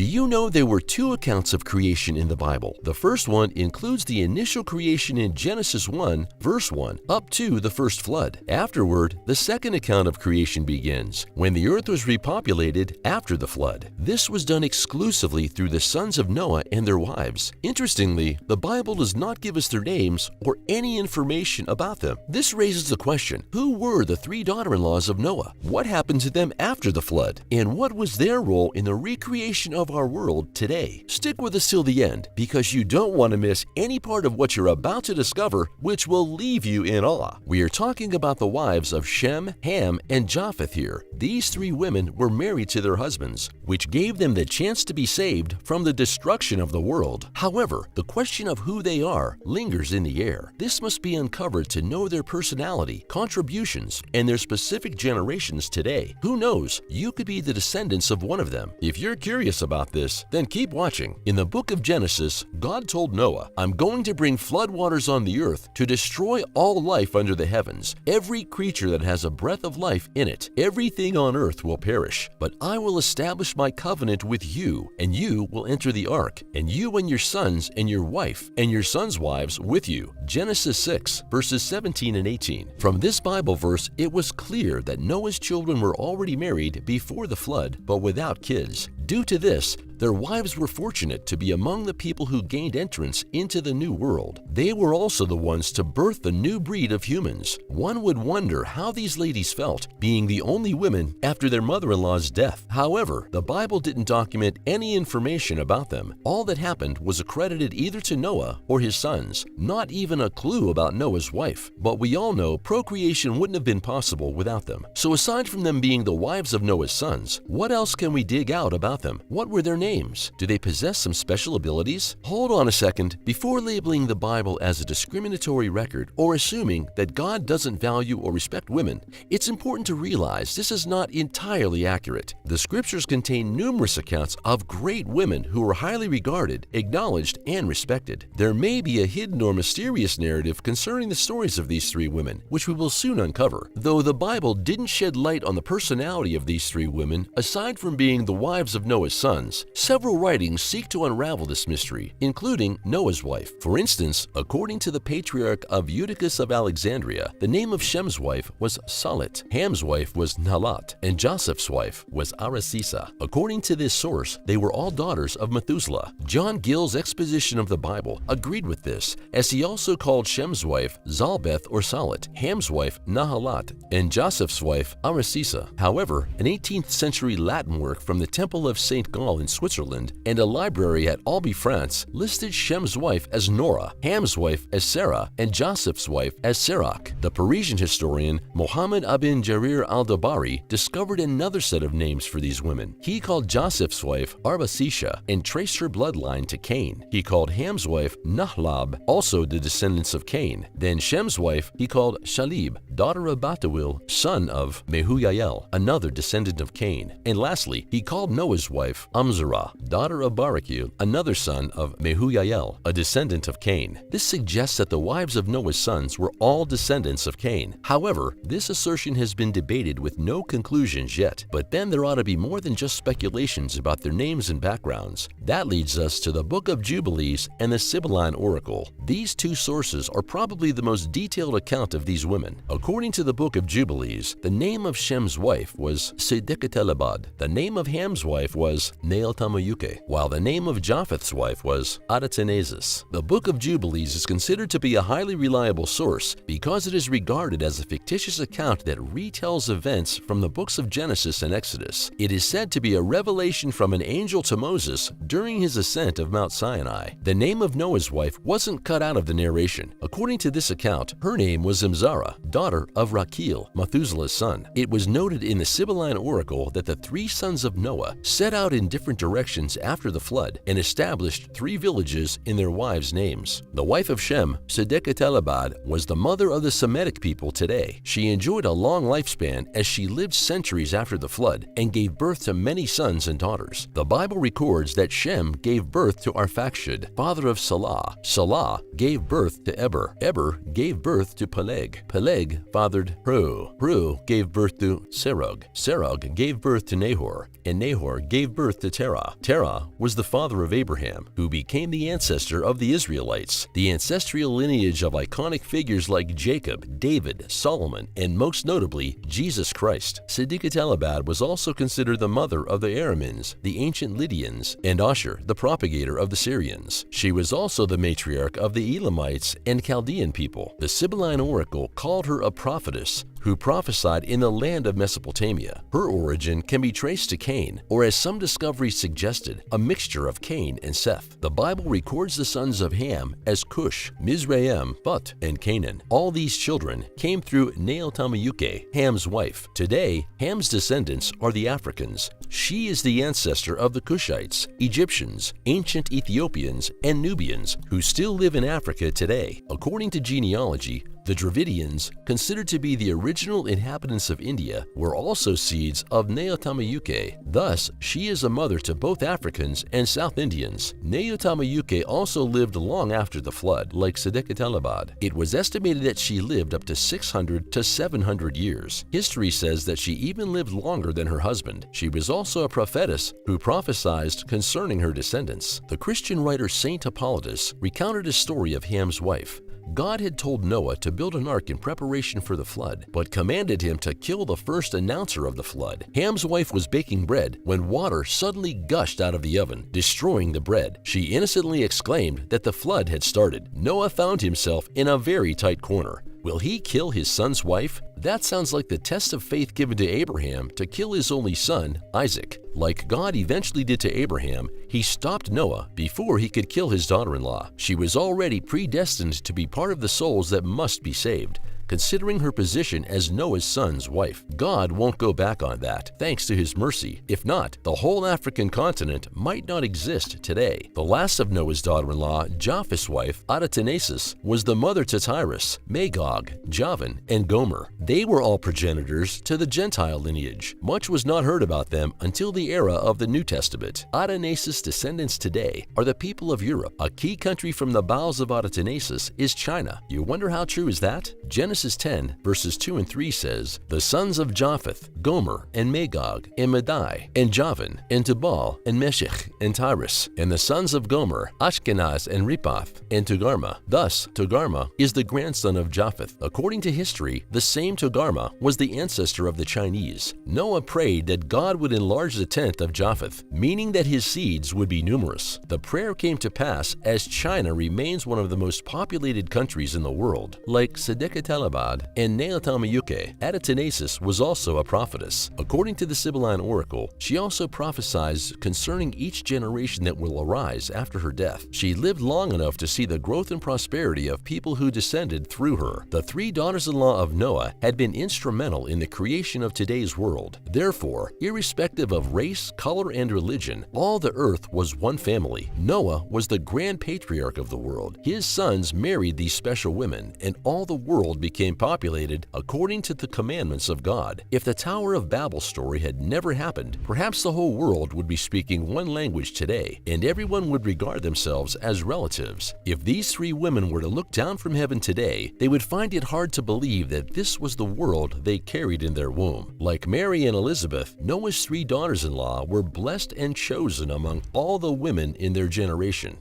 Do you know there were two accounts of creation in the Bible? The first one includes the initial creation in Genesis 1, verse 1, up to the first flood. Afterward, the second account of creation begins, when the earth was repopulated after the flood. This was done exclusively through the sons of Noah and their wives. Interestingly, the Bible does not give us their names or any information about them. This raises the question, who were the three daughter-in-laws of Noah? What happened to them after the flood? And what was their role in the recreation of our world today? Stick with us till the end, because you don't want to miss any part of what you're about to discover, which will leave you in awe. We are talking about the wives of Shem, Ham, and Japheth here. These three women were married to their husbands, which gave them the chance to be saved from the destruction of the world. However, the question of who they are lingers in the air. This must be uncovered to know their personality, contributions, and their specific generations today. Who knows? You could be the descendants of one of them. If you're curious about this, then keep watching. In the book of Genesis, God told Noah, "I'm going to bring floodwaters on the earth to destroy all life under the heavens. Every creature that has a breath of life in it, everything on earth will perish. But I will establish my covenant with you, and you will enter the ark, and you and your sons and your wife and your sons' wives with you." Genesis 6, verses 17 and 18. From this Bible verse, it was clear that Noah's children were already married before the flood, but without kids. Due to this, their wives were fortunate to be among the people who gained entrance into the new world. They were also the ones to birth the new breed of humans. One would wonder how these ladies felt, being the only women after their mother-in-law's death. However, the Bible didn't document any information about them. All that happened was accredited either to Noah or his sons. Not even a clue about Noah's wife. But we all know procreation wouldn't have been possible without them. So aside from them being the wives of Noah's sons, what else can we dig out about them? What were their names? Do they possess some special abilities? Hold on a second. Before labeling the Bible as a discriminatory record or assuming that God doesn't value or respect women, it's important to realize this is not entirely accurate. The scriptures contain numerous accounts of great women who were highly regarded, acknowledged, and respected. There may be a hidden or mysterious narrative concerning the stories of these three women, which we will soon uncover. Though the Bible didn't shed light on the personality of these three women, aside from being the wives of Noah's sons, several writings seek to unravel this mystery, including Noah's wife. For instance, according to the patriarch of Eutychus of Alexandria, the name of Shem's wife was Salit, Ham's wife was Nalat, and Joseph's wife was Arasisa. According to this source, they were all daughters of Methuselah. John Gill's exposition of the Bible agreed with this, as he also called Shem's wife Zalbeth or Salit, Ham's wife Nahalat, and Joseph's wife Arasisa. However, an 18th century Latin work from the Temple of St. Gall in Switzerland and a library at Albi, France, listed Shem's wife as Nora, Ham's wife as Sarah, and Joseph's wife as Serach. The Parisian historian Mohammed ibn Jarir al-Dabari discovered another set of names for these women. He called Joseph's wife Arbasisha and traced her bloodline to Cain. He called Ham's wife Nahlab, also the descendants of Cain. Then Shem's wife he called Shalib, daughter of Batuil, son of Mehujael, another descendant of Cain. And lastly, he called Noah's wife Amzarah, daughter of Barakil, another son of Mehujael, a descendant of Cain. This suggests that the wives of Noah's sons were all descendants of Cain. However, this assertion has been debated with no conclusions yet. But then there ought to be more than just speculations about their names and backgrounds. That leads us to the Book of Jubilees and the Sibylline Oracle. These two sources are probably the most detailed account of these women. According to the Book of Jubilees, the name of Shem's wife was Sedekatelabad. The name of Ham's wife was Neeltamayuke, while the name of Japheth's wife was Adatenesis. The Book of Jubilees is considered to be a highly reliable source because it is regarded as a fictitious account that retells events from the books of Genesis and Exodus. It is said to be a revelation from an angel to Moses during his ascent of Mount Sinai. The name of Noah's wife wasn't cut out of the narration. According to this account, her name was Imzara, daughter of Rakil, Methuselah's son. It was noted in the Sibylline Oracle that the three sons of Noah set out in different directions after the flood and established three villages in their wives' names. The wife of Shem, Sedekatelabad, was the mother of the Semitic people today. She enjoyed a long lifespan as she lived centuries after the flood and gave birth to many sons and daughters. The Bible records that Shem gave birth to Arphaxad, father of Salah. Salah gave birth to Eber. Eber gave birth to Peleg. Peleg fathered Ru. Ru gave birth to Serug. Serug gave birth to Nahor. And Nahor gave birth to Terah. Terah. Terah was the father of Abraham, who became the ancestor of the Israelites. The ancestral lineage of iconic figures like Jacob, David, Solomon, and most notably, Jesus Christ. Sedeketelabad was also considered the mother of the Aramins, the ancient Lydians, and Ashur, the propagator of the Syrians. She was also the matriarch of the Elamites and Chaldean people. The Sibylline oracle called her a prophetess who prophesied in the land of Mesopotamia. Her origin can be traced to Cain, or as some discoveries suggested, a mixture of Cain and Seth. The Bible records the sons of Ham as Cush, Mizraim, Phut, and Canaan. All these children came through Neotamayuke, Ham's wife. Today, Ham's descendants are the Africans. She is the ancestor of the Cushites, Egyptians, ancient Ethiopians, and Nubians who still live in Africa today. According to genealogy, the Dravidians, considered to be the original inhabitants of India, were also seeds of Neotamayuke. Thus, she is a mother to both Africans and South Indians. Neotamayuke also lived long after the flood, like Sedeketelabad. It was estimated that she lived up to 600 to 700 years. History says that she even lived longer than her husband. She was also a prophetess who prophesied concerning her descendants. The Christian writer Saint Hippolytus recounted a story of Ham's wife. God had told Noah to build an ark in preparation for the flood, but commanded him to kill the first announcer of the flood. Ham's wife was baking bread when water suddenly gushed out of the oven, destroying the bread. She innocently exclaimed that the flood had started. Noah found himself in a very tight corner. Will he kill his son's wife? That sounds like the test of faith given to Abraham to kill his only son, Isaac. Like God eventually did to Abraham, he stopped Noah before he could kill his daughter-in-law. She was already predestined to be part of the souls that must be saved, considering her position as Noah's son's wife. God won't go back on that, thanks to his mercy. If not, the whole African continent might not exist today. The last of Noah's daughter-in-law, Japheth's wife, Adatanesis, was the mother to Tyrus, Magog, Javan, and Gomer. They were all progenitors to the Gentile lineage. Much was not heard about them until the era of the New Testament. Adatanesis' descendants today are the people of Europe. A key country from the bowels of Adatanesis is China. You wonder how true is that? Genesis 10 verses 2 and 3 says, "The sons of Japheth, Gomer, and Magog, and Madai, and Javan, and Tubal, and Meshech, and Tyrus, and the sons of Gomer, Ashkenaz, and Rephath, and Togarma." Thus, Togarma is the grandson of Japheth. According to history, the same Togarma was the ancestor of the Chinese. Noah prayed that God would enlarge the tent of Japheth, meaning that his seeds would be numerous. The prayer came to pass as China remains one of the most populated countries in the world. Like Sedeketelabad and Neotamayuke, Adatanesis was also a prophetess. According to the Sibylline oracle, she also prophesied concerning each generation that will arise after her death. She lived long enough to see the growth and prosperity of people who descended through her. The three daughters-in-law of Noah had been instrumental in the creation of today's world. Therefore, irrespective of race, color, and religion, all the earth was one family. Noah was the grand patriarch of the world. His sons married these special women, and all the world became populated according to the commandments of God. If the Tower of Babel story had never happened, perhaps the whole world would be speaking one language today, and everyone would regard themselves as relatives. If these three women were to look down from heaven today, they would find it hard to believe that this was the world they carried in their womb. Like Mary and Elizabeth, Noah's three daughters-in-law were blessed and chosen among all the women in their generation.